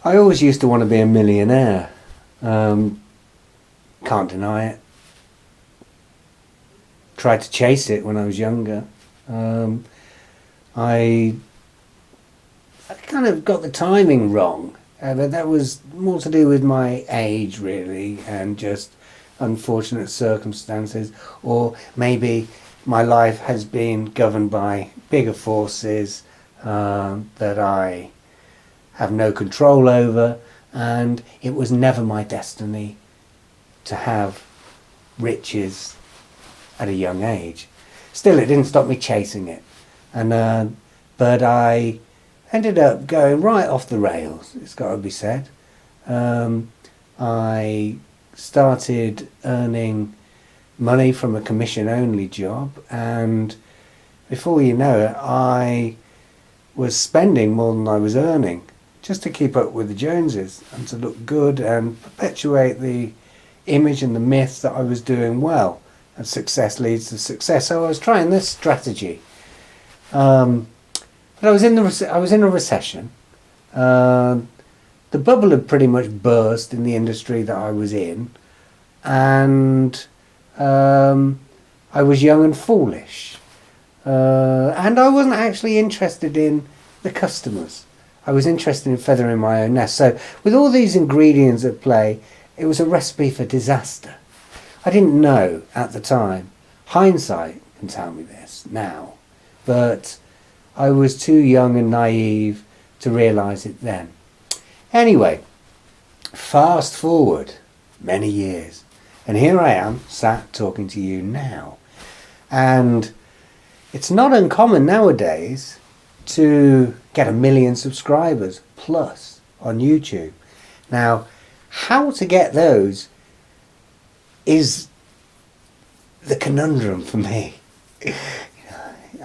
I always used to want to be a millionaire. Um, can't deny it. Tried to chase it when I was younger. Um, I I kind of got the timing wrong, but that was more to do with my age, really, and just unfortunate circumstances, or maybe my life has been governed by bigger forces that I have no control over, and it was never my destiny to have riches at a young age. Still, it didn't stop me chasing it, and but I ended up going right off the rails. It's got to be said. Um, I started earning money from a commission-only job, and before you know it, I was spending more than I was earning just to keep up with the Joneses and to look good and perpetuate the image and the myth that I was doing well, and success leads to success. So I was trying this strategy, but I was in a recession. The bubble had pretty much burst in the industry that I was in, and I was young and foolish, and I wasn't actually interested in the customers. I was interested in feathering my own nest. So with all these ingredients at play, it was a recipe for disaster. I didn't know at the time. Hindsight can tell me this now, but I was too young and naive to realise it then. Anyway, fast forward many years, and here I am sat talking to you now. And it's not uncommon nowadays to get 1 million subscribers plus on YouTube. Now, how to get those is the conundrum for me.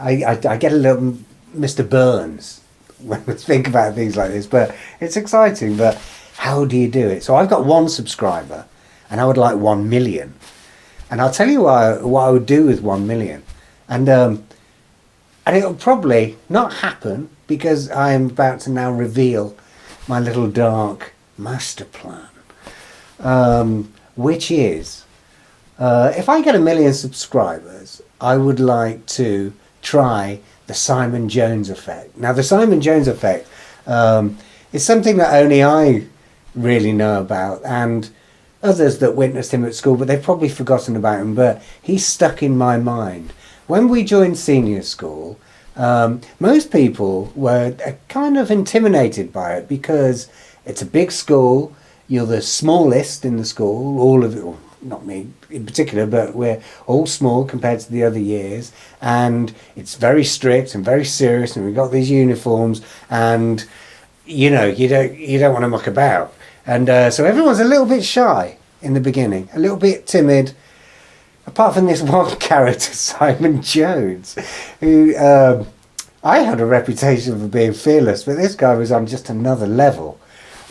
I get a little Mr. Burns when I think about things like this, but it's exciting. But how do you do it? So I've got 1 subscriber, and I would like 1 million. And I'll tell you what I would do with 1 million. And it'll probably not happen because I'm about to now reveal my little dark master plan, which is, if I get 1 million subscribers, I would like to try the Simon Jones effect. Now, the Simon Jones effect is something that only I really know about, and others that witnessed him at school, but they've probably forgotten about him, but he's stuck in my mind. When we joined senior school, most people were kind of intimidated by it because it's a big school, you're the smallest in the school, all of it, well, not me in particular, but we're all small compared to the other years, and it's very strict and very serious, and we've got these uniforms, and you don't want to muck about, and so everyone's a little bit shy in the beginning, a little bit timid, apart from this one character, Simon Jones, who I had a reputation for being fearless, but this guy was on just another level.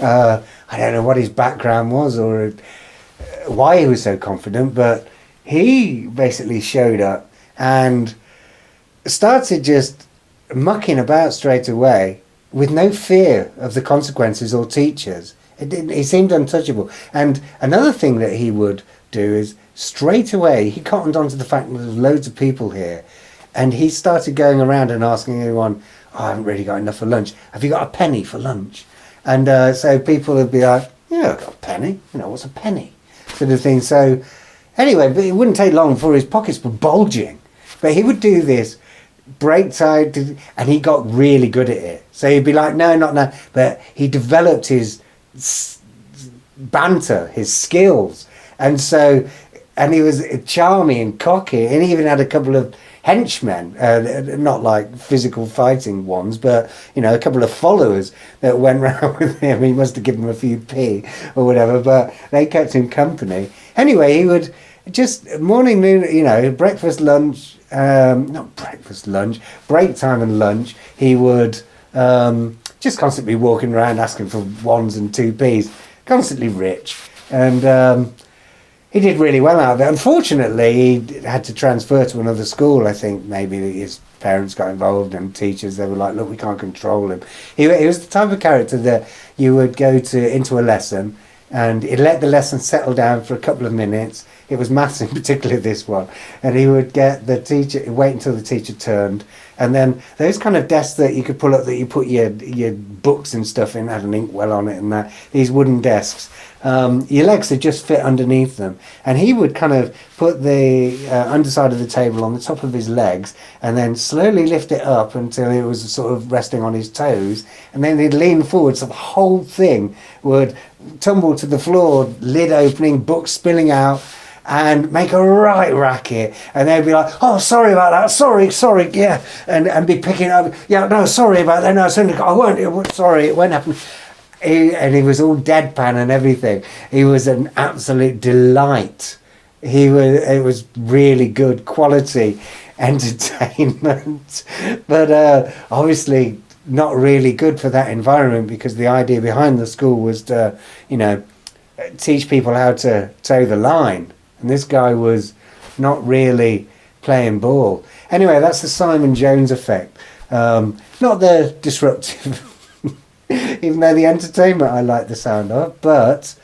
I don't know what his background was or why he was so confident, but he basically showed up and started just mucking about straight away with no fear of the consequences or teachers. He seemed untouchable. And another thing that he would do is straight away he cottoned onto the fact that there's loads of people here, and he started going around and asking everyone, I haven't really got enough for lunch, have you got a penny for lunch? And so people would be like, yeah, I've got a penny, what's a penny, sort of thing. So anyway, but it wouldn't take long before his pockets were bulging, but he would do this break time, and he got really good at it. So he'd be like, no, not now, but he developed his banter, his skills, and he was charming and cocky, and he even had a couple of henchmen, not like physical fighting ones, but a couple of followers that went round with him. He must have given them a few p or whatever, but they kept him company. Anyway, he would just morning, noon, breakfast, lunch, not breakfast, lunch, break time and lunch, he would just constantly walking around asking for 1s and 2p's, constantly rich, and he did really well out of it. Unfortunately, he had to transfer to another school. I think maybe his parents got involved and teachers. They were like, "Look, we can't control him." He was the type of character that you would go into a lesson, and he'd let the lesson settle down for a couple of minutes. It was maths in particular, this one, and he would get the teacher, wait until the teacher turned, and then those kind of desks that you could pull up that you put your books and stuff in, had an inkwell on it and that, these wooden desks, your legs would just fit underneath them, and he would kind of put the underside of the table on the top of his legs and then slowly lift it up until it was sort of resting on his toes, and then he'd lean forward so the whole thing would tumble to the floor, lid opening, books spilling out, and make a right racket, and they'd be like, "Oh, sorry about that, sorry, yeah," and be picking up, "Yeah, no, sorry about that, no, I won't, sorry, it won't happen." And he was all deadpan and everything. He was an absolute delight. It was really good quality entertainment, but obviously not really good for that environment, because the idea behind the school was to, teach people how to toe the line. And this guy was not really playing ball. Anyway, that's the Simon Jones effect. Not the disruptive, even though the entertainment I like the sound of. But,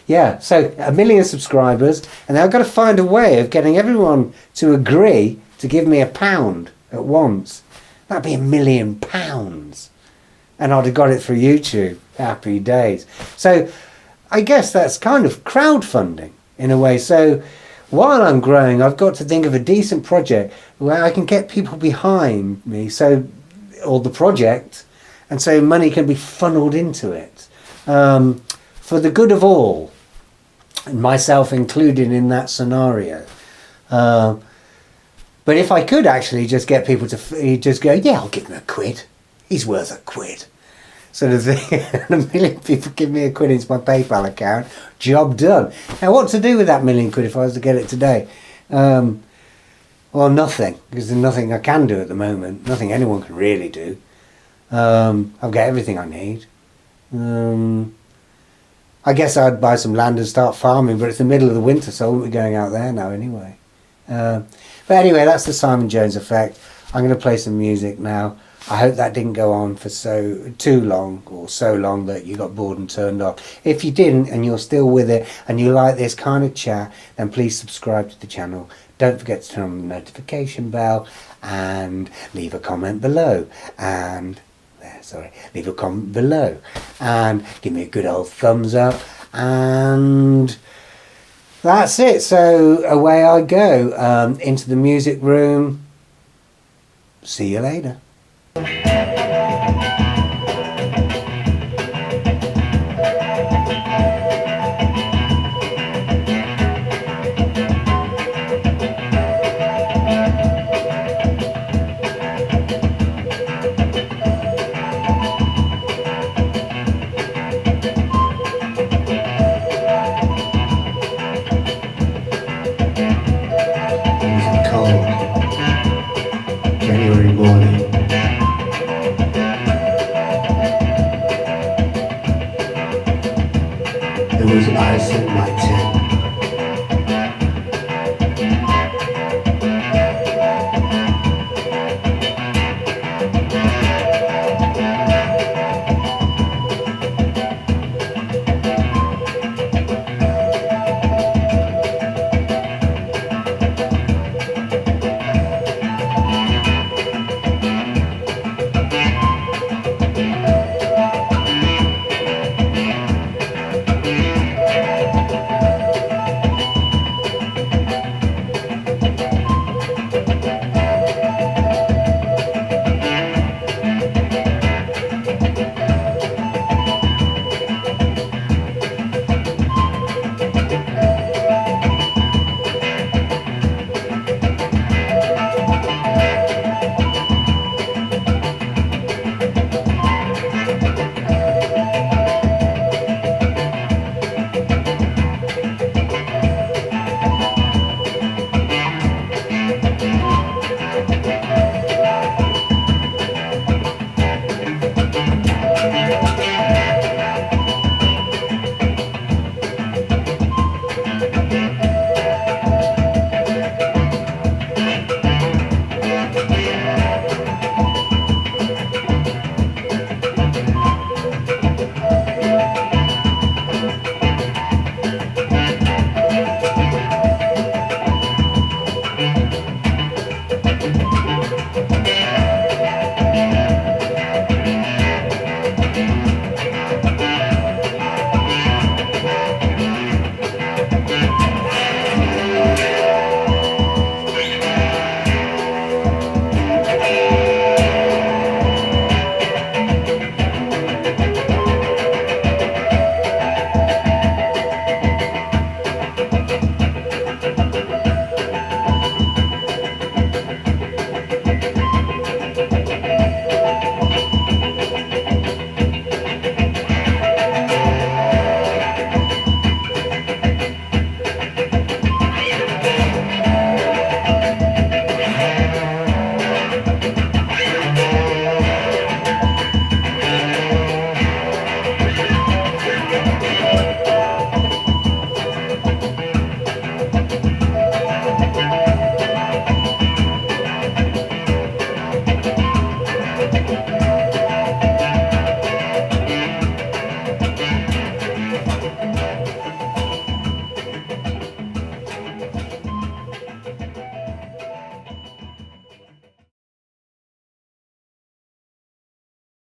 yeah, so 1 million subscribers. And I've got to find a way of getting everyone to agree to give me £1 at once. That'd be £1 million. And I'd have got it through YouTube. Happy days. So I guess that's kind of crowdfunding in a way. So while I'm growing, I've got to think of a decent project where I can get people behind me, or the project, and so money can be funneled into it, for the good of all, and myself included in that scenario. But if I could actually just get people to just go, "Yeah, I'll give him £1. He's worth £1." Sort of thing. 1 million people give me £1 into my PayPal account. Job done. Now, what to do with that £1 million if I was to get it today? Well, nothing, because there's nothing I can do at the moment. Nothing anyone can really do. I've got everything I need. I guess I'd buy some land and start farming, but it's the middle of the winter, so I won't be going out there now anyway. But anyway, that's the Simon Jones effect. I'm going to play some music now. I hope that didn't go on for too long, or so long that you got bored and turned off. If you didn't and you're still with it and you like this kind of chat, then please subscribe to the channel. Don't forget to turn on the notification bell and leave a comment below. Leave a comment below and give me a good old thumbs up, and that's it. So away I go into the music room. See you later. January morning. There was ice in my tent.